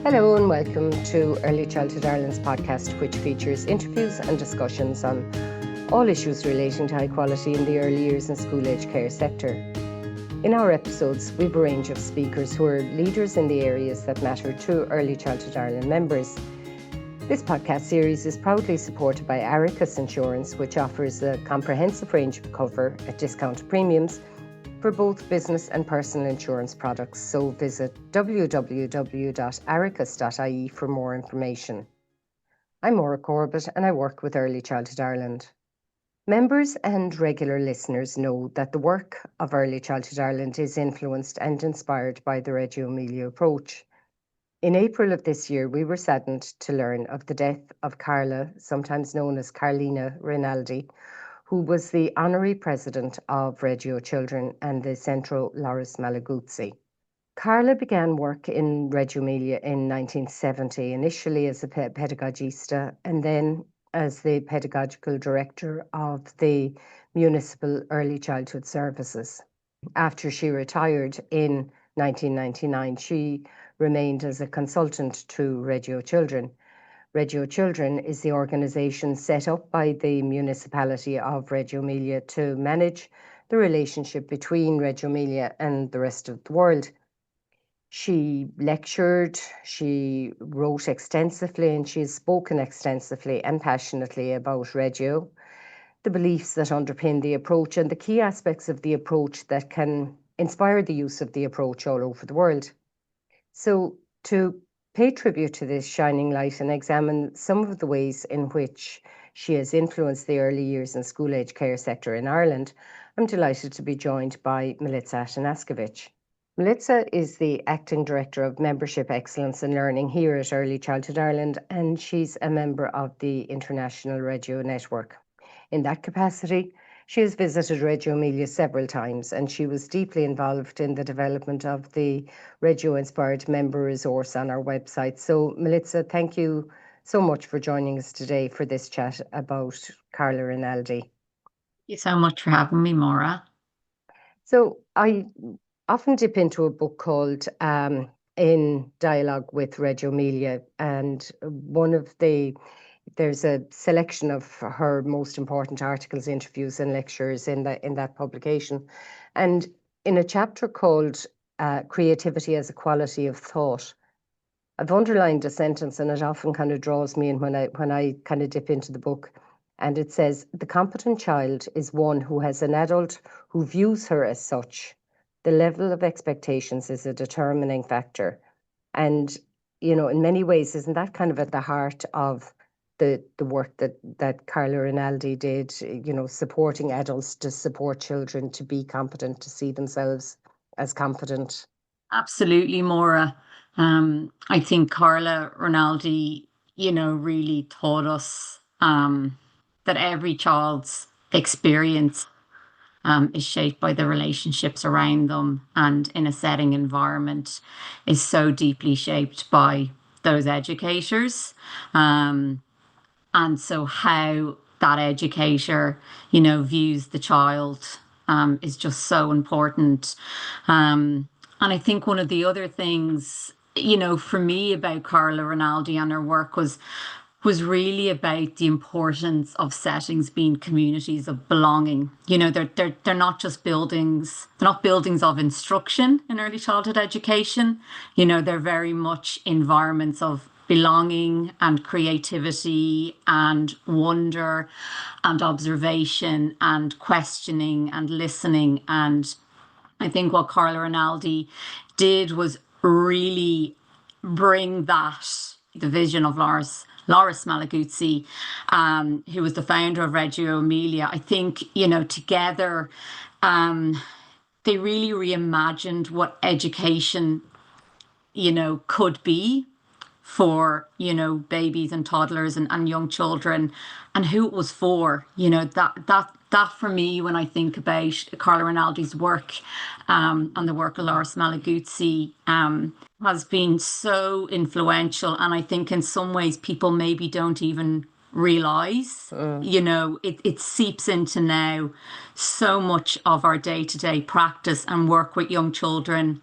Hello and welcome to Early Childhood Ireland's podcast, which features interviews and discussions on all issues relating to high quality in the early years and school age care sector. In our episodes, we have a range of speakers who are leaders in the areas that matter to Early Childhood Ireland members. This podcast series is proudly supported by Atanackovitc Insurance, which offers a comprehensive range of cover at discounted premiums for both business and personal insurance products, so visit www.aricus.ie for more information. I'm Maura Corbett and I work with Early Childhood Ireland. Members and regular listeners know that the work of Early Childhood Ireland is influenced and inspired by the Reggio Emilia approach. In April of this year, we were saddened to learn of the death of Carla, sometimes known as Carlina Rinaldi, who was the honorary president of Reggio Children and the Centro Loris Malaguzzi. Carla began work in Reggio Emilia in 1970, initially as a pedagogista and then as the pedagogical director of the Municipal Early Childhood Services. After she retired in 1999, she remained as a consultant to Reggio Children. Reggio Children is the organisation set up by the municipality of Reggio Emilia to manage the relationship between Reggio Emilia and the rest of the world. She lectured, she wrote extensively, and she has spoken extensively and passionately about Reggio, the beliefs that underpin the approach and the key aspects of the approach that can inspire the use of the approach all over the world. So to pay tribute to this shining light and examine some of the ways in which she has influenced the early years and school age care sector in Ireland, I'm delighted to be joined by Milica Atanackovitc. Milica is the Acting Director of Membership Excellence and Learning here at Early Childhood Ireland, and she's a member of the International Reggio Network. In that capacity, she has visited Reggio Emilia several times, and she was deeply involved in the development of the Reggio-inspired member resource on our website. So, Milica, thank you so much for joining us today for this chat about Carla Rinaldi. Thank you so much for having me, Maura. So, I often dip into a book called In Dialogue with Reggio Emilia, and there's a selection of her most important articles, interviews and lectures in that publication. And in a chapter called Creativity as a Quality of Thought, I've underlined a sentence, and it often kind of draws me in when I kind of dip into the book. And it says, the competent child is one who has an adult who views her as such. The level of expectations is a determining factor. And, you know, in many ways, isn't that kind of at the heart of the work that Carla Rinaldi did, you know, supporting adults to support children to be competent, to see themselves as competent? Absolutely, Maura. I think Carla Rinaldi, you know, really taught us that every child's experience is shaped by the relationships around them, and in a setting environment is so deeply shaped by those educators. And so how that educator, you know, views the child is just so important. And I think one of the other things, you know, for me about Carla Rinaldi and her work was really about the importance of settings being communities of belonging. You know, they're not just buildings, they're not buildings of instruction in early childhood education. You know, they're very much environments of belonging and creativity and wonder and observation and questioning and listening. And I think what Carla Rinaldi did was really bring that, the vision of Loris Malaguzzi, who was the founder of Reggio Emilia. I think, you know, together they really reimagined what education, you know, could be for, you know, babies and toddlers and young children, and who it was for. You know, that for me, when I think about Carla Rinaldi's work and the work of Loris Malaguzzi, has been so influential. And I think in some ways people maybe don't even realize, you know, it seeps into now so much of our day-to-day practice and work with young children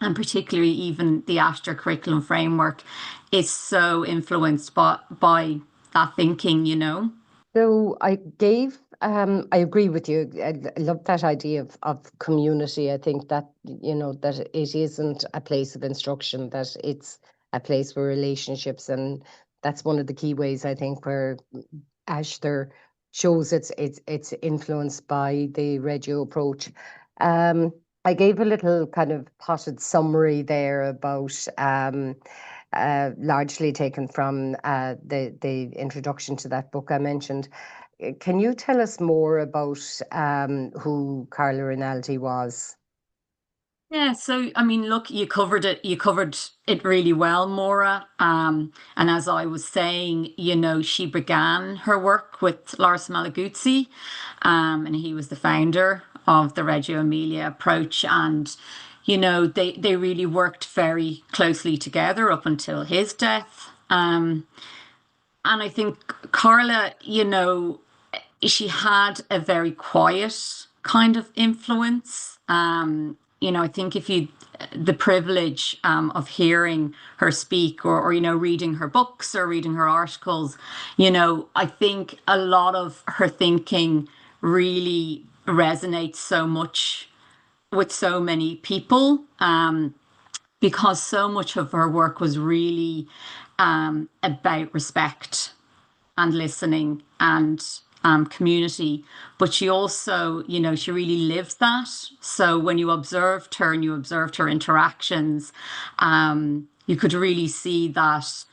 and particularly even the Asher curriculum framework is so influenced by that thinking, you know? So I agree with you. I love that idea of community. I think that, that it isn't a place of instruction, that it's a place for relationships. And that's one of the key ways, I think, where Ashter shows it's influenced by the Reggio approach. Um, I gave a little kind of potted summary there about largely taken from the introduction to that book I mentioned. Can you tell us more about who Carla Rinaldi was? Yeah, so I mean, look, you covered it really well, Maura. And as I was saying, you know, she began her work with Lars Malaguzzi, and he was the founder of the Reggio Emilia approach. And, you know, they really worked very closely together up until his death. And I think Carla, you know, she had a very quiet kind of influence. You know, I think if you the privilege of hearing her speak or you know reading her books or reading her articles, you know, I think a lot of her thinking really resonates so much with so many people because so much of her work was really about respect and listening and community. But she also, you know, she really lived that. So when you observed her and you observed her interactions, you could really see that,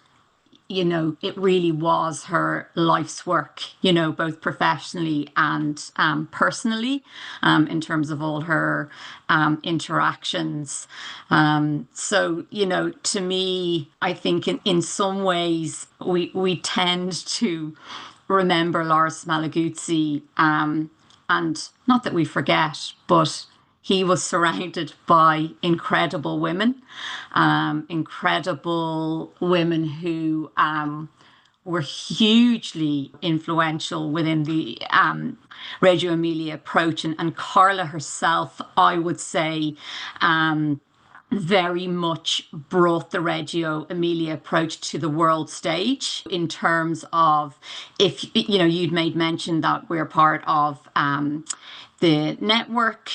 you know, it really was her life's work, you know, both professionally and personally, in terms of all her interactions. So, you know, to me, I think in some ways we tend to remember Lars Malaguzzi, and not that we forget, but he was surrounded by incredible women who were hugely influential within the Reggio Emilia approach. And Carla herself, I would say, very much brought the Reggio Emilia approach to the world stage in terms of, if you know, you'd made mention that we're part of the network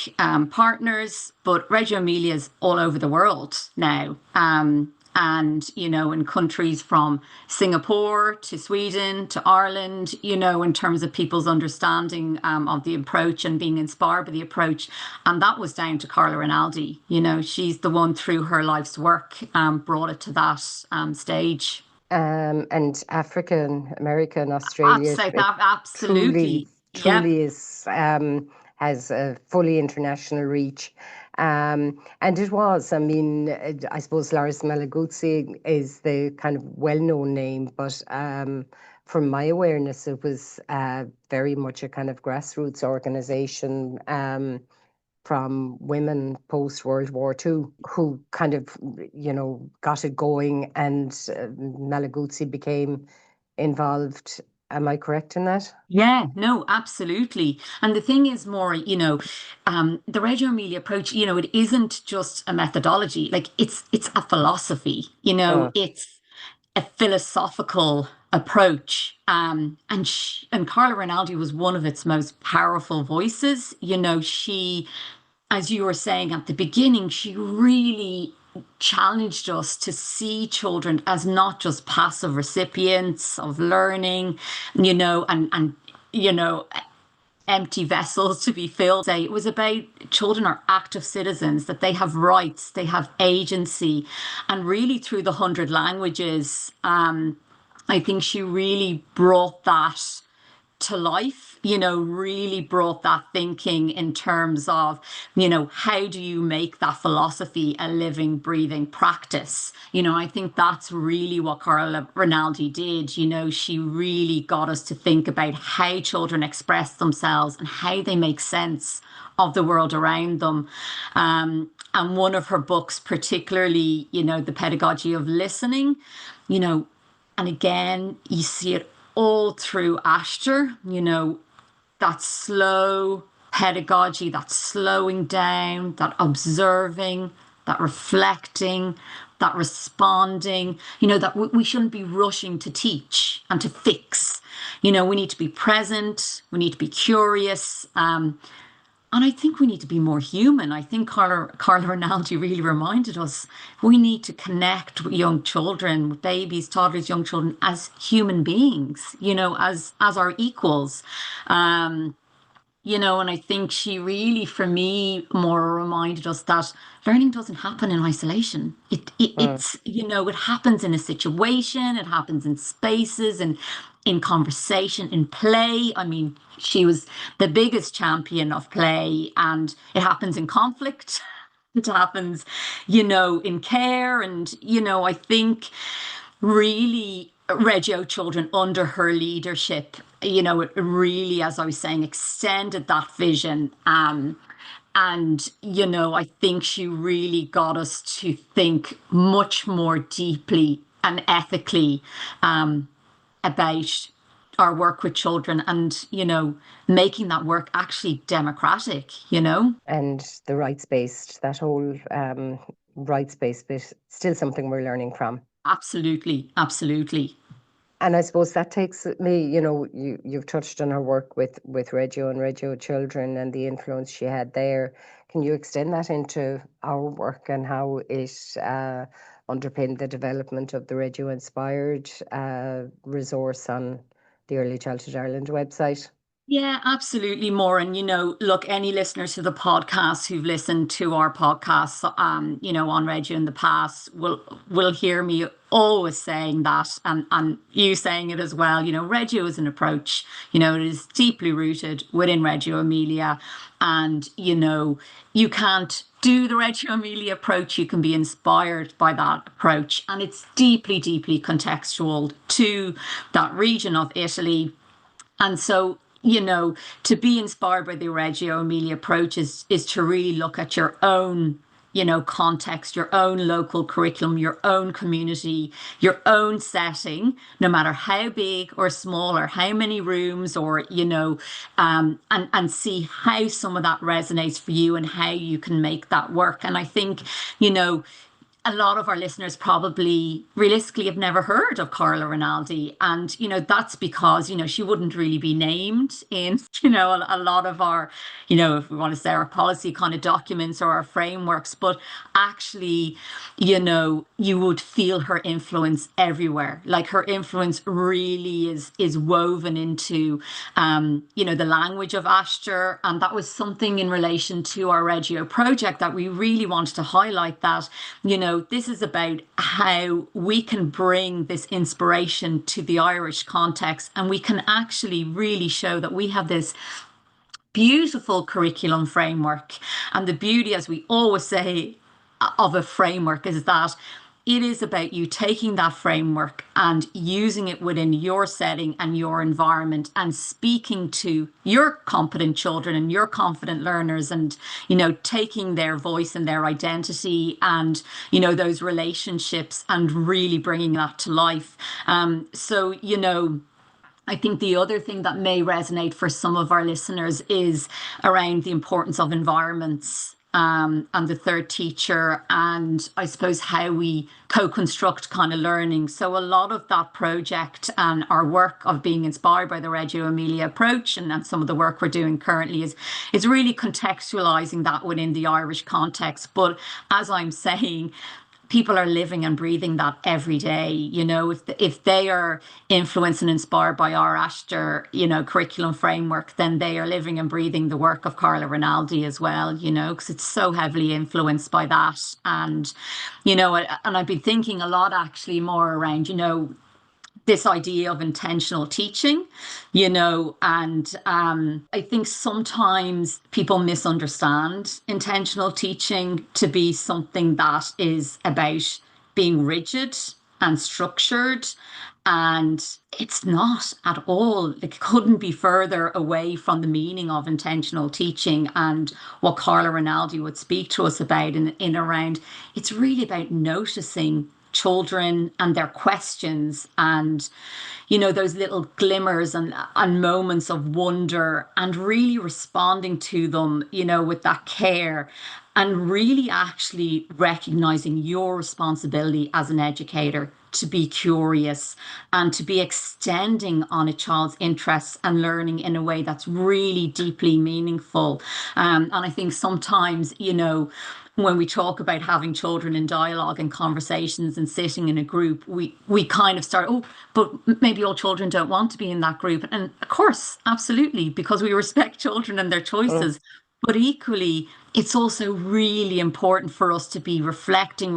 partners, but Reggio Emilia is all over the world now. And, you know, in countries from Singapore to Sweden to Ireland, you know, in terms of people's understanding of the approach and being inspired by the approach. And that was down to Carla Rinaldi. You know, she's the one through her life's work brought it to that stage. And Africa and America and Australia, it truly, Absolutely. Yep. truly is has a fully international reach. And it was, I mean, I suppose Lars Malaguzzi is the kind of well-known name, but from my awareness, it was very much a kind of grassroots organization. From women post World War II who kind of, got it going, and Malaguzzi became involved. Am I correct in that? Yeah, no, absolutely. And the thing is more, you know, the Reggio Emilia approach, you know, it isn't just a methodology, like it's a philosophy, you know, Uh, it's a philosophical approach. And Carla Rinaldi was one of its most powerful voices. You know, she, as you were saying at the beginning, she really challenged us to see children as not just passive recipients of learning, you know, and you know, empty vessels to be filled. It was about children are active citizens, that they have rights, they have agency, and really through the 100 languages, I think she really brought that to life, you know, really brought that thinking in terms of, you know, how do you make that philosophy a living, breathing practice? You know, I think that's really what Carla Rinaldi did. You know, she really got us to think about how children express themselves and how they make sense of the world around them. And one of her books, particularly, you know, The Pedagogy of Listening, you know, and again, you see it all through Ashter, you know, that slow pedagogy, that slowing down, that observing, that reflecting, that responding, that we shouldn't be rushing to teach and to fix. We need to be present, we need to be curious. And I think we need to be more human. I think Carla Rinaldi really reminded us we need to connect with young children, with babies, toddlers, young children as human beings, as our equals. Um, and I think she really, for me, more reminded us that learning doesn't happen in isolation. Mm. It happens in a situation, it happens in spaces and in conversation, in play. I mean, she was the biggest champion of play, and it happens in conflict. It happens, in care. And, I think really Reggio Children under her leadership, it really, as I was saying, extended that vision. And, I think she really got us to think much more deeply and ethically about our work with children and, making that work actually democratic. And the rights-based, that whole rights-based bit, still something we're learning from. Absolutely, absolutely. And I suppose that takes me, you've touched on her work with Reggio and Reggio Children and the influence she had there. Can you extend that into our work and how it underpinned the development of the Reggio Inspired resource on the Early Childhood Ireland website? Yeah, absolutely, Maureen. Look, any listeners to the podcast who've listened to our podcasts, on Reggio in the past will hear me always saying that, and you saying it as well. Reggio is an approach. It is deeply rooted within Reggio Emilia, and you can't do the Reggio Emilia approach. You can be inspired by that approach, and it's deeply, deeply contextual to that region of Italy. And so, to be inspired by the Reggio Emilia approach is to really look at your own, context, your own local curriculum, your own community, your own setting, no matter how big or small or how many rooms or, and see how some of that resonates for you and how you can make that work. And I think, a lot of our listeners probably realistically have never heard of Carla Rinaldi. And, that's because, she wouldn't really be named in, a lot of our, if we want to say our policy kind of documents or our frameworks. But actually, you would feel her influence everywhere. Like her influence really is woven into, the language of Ashtar. And that was something in relation to our Reggio project that we really wanted to highlight that, this is about how we can bring this inspiration to the Irish context, and we can actually really show that we have this beautiful curriculum framework. And the beauty, as we always say, of a framework is that it is about you taking that framework and using it within your setting and your environment and speaking to your competent children and your confident learners and, taking their voice and their identity and, those relationships and really bringing that to life. So, I think the other thing that may resonate for some of our listeners is around the importance of environments, and the third teacher, and I suppose how we co-construct kind of learning. So a lot of that project and our work of being inspired by the Reggio Emilia approach and some of the work we're doing currently is really contextualizing that within the Irish context. But as I'm saying, people are living and breathing that every day. If they are influenced and inspired by our Ashtar, curriculum framework, then they are living and breathing the work of Carla Rinaldi as well, because it's so heavily influenced by that. And, and I've been thinking a lot actually more around, this idea of intentional teaching, and I think sometimes people misunderstand intentional teaching to be something that is about being rigid and structured. And it's not at all. It couldn't be further away from the meaning of intentional teaching and what Carla Rinaldi would speak to us about in around. It's really about noticing children and their questions and those little glimmers and moments of wonder and really responding to them with that care and really actually recognizing your responsibility as an educator to be curious and to be extending on a child's interests and learning in a way that's really deeply meaningful. And I think sometimes, when we talk about having children in dialogue and conversations and sitting in a group, we kind of start, oh, but maybe all children don't want to be in that group. And of course, absolutely, because we respect children and their Mm. choices. But equally, it's also really important for us to be reflecting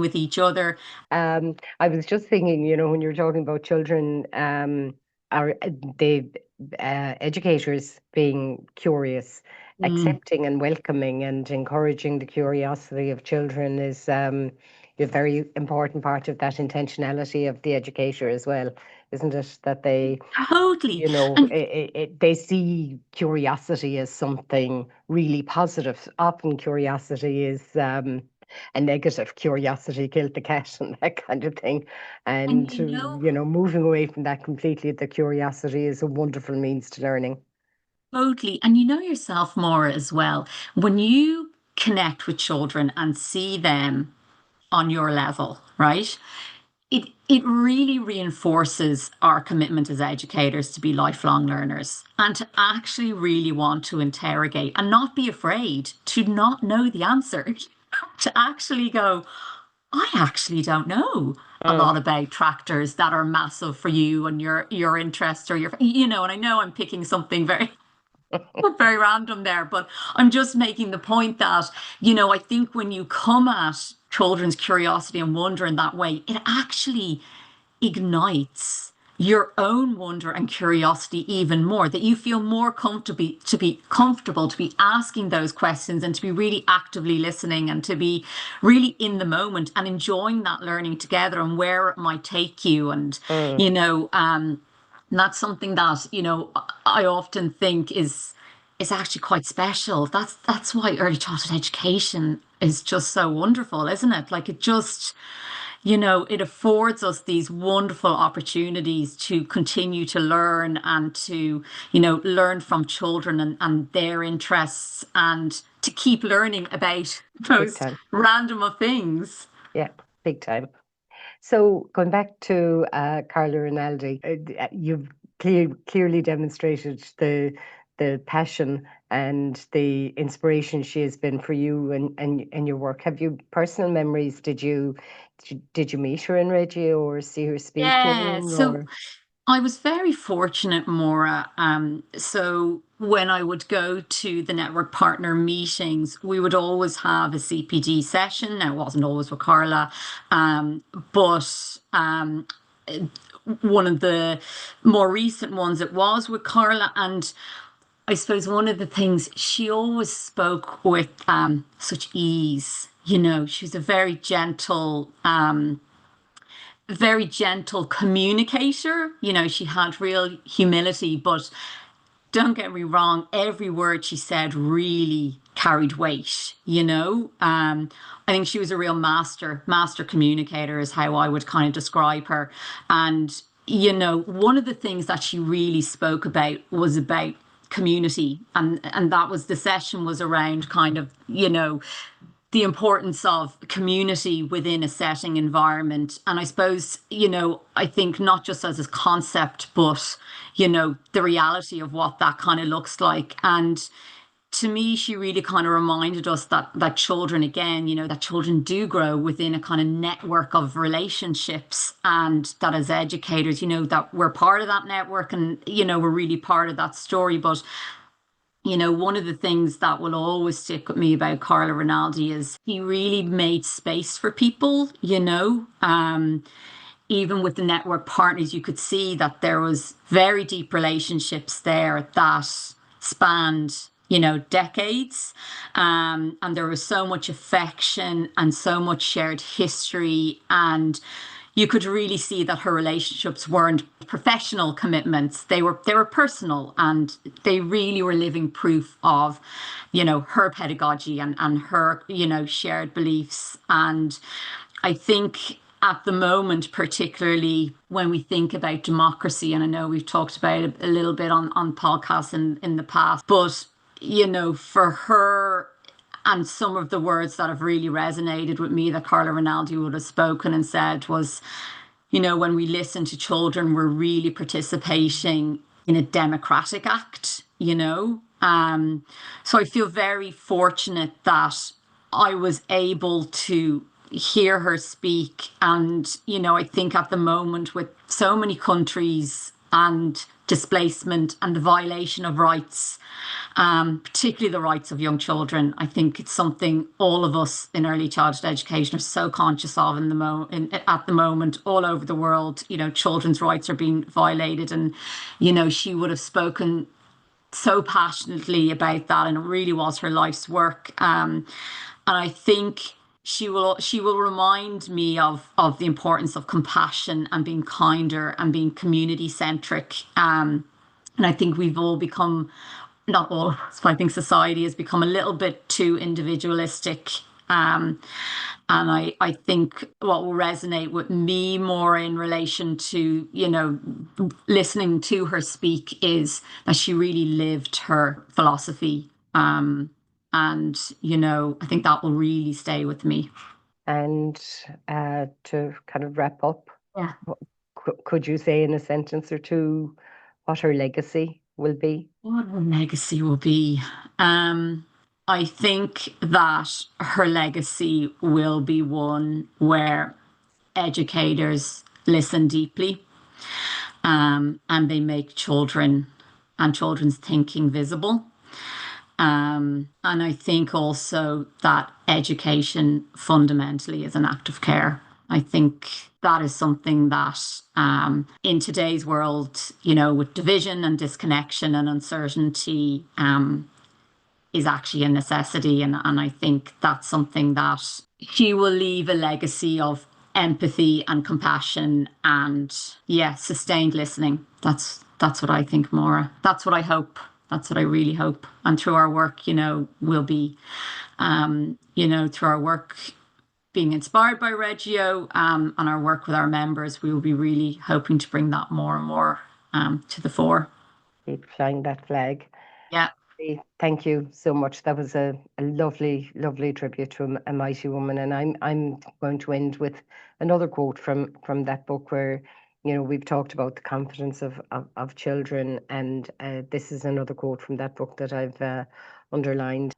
with each other. I was just thinking, when you're talking about children, are the educators being curious, Mm, accepting and welcoming and encouraging the curiosity of children is a very important part of that intentionality of the educator as well, isn't it? That they, totally. And they see curiosity as something really positive. Often curiosity is a negative. Curiosity killed the cat and that kind of thing. and And, you know, moving away from that completely, the curiosity is a wonderful means to learning. totally. And you know yourself more as well. When you connect with children and see them on your level, right? It really reinforces our commitment as educators to be lifelong learners and to actually really want to interrogate and not be afraid to not know the answer, to actually go, I actually don't know a Mm. lot about tractors that are massive for you and your interest or and I know I'm picking something very very random there, but I'm just making the point that, I think when you come at children's curiosity and wonder in that way, it actually ignites your own wonder and curiosity even more, that you feel more comfortable to be asking those questions and to be really actively listening and to be really in the moment and enjoying that learning together and where it might take you. And Mm. you know that's something that I often think is actually quite special. That's why early childhood education is just so wonderful, isn't it? Like it just, it affords us these wonderful opportunities to continue to learn and to, learn from children and their interests and to keep learning about Big those time. random of things. Yeah, big time. So going back to Carla Rinaldi, you've clearly demonstrated the passion and the inspiration she has been for you and your work. Have you personal memories? Did you meet her in Reggio or see her Yeah, speaking so or? I was very fortunate, Maura. So when I would go to the network partner meetings, we would always have a CPD session. Now, it wasn't always with Carla, but one of the more recent ones, it was with Carla. And I suppose one of the things she always spoke with such ease. She was a very gentle communicator. She had real humility, but don't get me wrong, every word she said really carried weight. I think she was a real master communicator is how I would kind of describe her. And, one of the things that she really spoke about was about community. And that was the session was around kind of, the importance of community within a setting environment. And I suppose, I think not just as a concept, but, the reality of what that kind of looks like. And to me, she really kind of reminded us that children, again, that children do grow within a kind of network of relationships, and that as educators, that we're part of that network and, we're really part of that story. But one of the things that will always stick with me about Carla Rinaldi is he really made space for people, even with the network partners, you could see that there was very deep relationships there that spanned, decades. And there was so much affection and so much shared history. And you could really see that her relationships weren't professional commitments. They were personal, and they really were living proof of, her pedagogy and her, shared beliefs. And I think at the moment, particularly when we think about democracy, and I know we've talked about it a little bit on podcasts in the past, but for her And some of the words that have really resonated with me that Carla Rinaldi would have spoken and said was, when we listen to children, we're really participating in a democratic act. So I feel very fortunate that I was able to hear her speak. And, I think at the moment with so many countries and displacement and the violation of rights, particularly the rights of young children, I think it's something all of us in early childhood education are so conscious of at the moment all over the world. Children's rights are being violated, and she would have spoken so passionately about that, and it really was her life's work. And I think she will remind me of the importance of compassion and being kinder and being community centric. And I think we've all become, not all of us, but I think society has become a little bit too individualistic. And I think what will resonate with me more in relation to, listening to her speak is that she really lived her philosophy. And, I think that will really stay with me. And to kind of wrap up, Yeah. could you say in a sentence or two what her legacy will be? What her legacy will be? I think that her legacy will be one where educators listen deeply, and they make children and children's thinking visible. And I think also that education fundamentally is an act of care. I think that is something that in today's world, with division and disconnection and uncertainty, is actually a necessity. And I think that's something that she will leave a legacy of empathy and compassion and, sustained listening. That's what I think, Maura. That's what I hope. That's what I really hope. And through our work, we'll be, through our work being inspired by Reggio, and our work with our members, we will be really hoping to bring that more and more to the fore. Keep flying that flag. Yeah. Thank you so much. That was a lovely, lovely tribute to a mighty woman. And I'm going to end with another quote from that book where, we've talked about the confidence of children. And this is another quote from that book that I've underlined.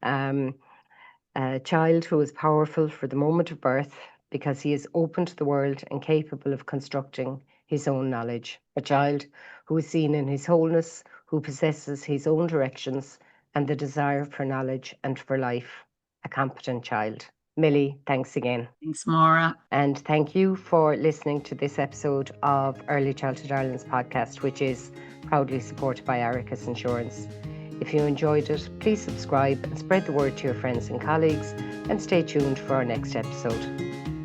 A child who is powerful for the moment of birth because he is open to the world and capable of constructing his own knowledge. A child who is seen in his wholeness, who possesses his own directions and the desire for knowledge and for life. A competent child. Millie, thanks again. Thanks, Maura. And thank you for listening to this episode of Early Childhood Ireland's podcast, which is proudly supported by Aricus Insurance. If you enjoyed it, please subscribe and spread the word to your friends and colleagues, and stay tuned for our next episode.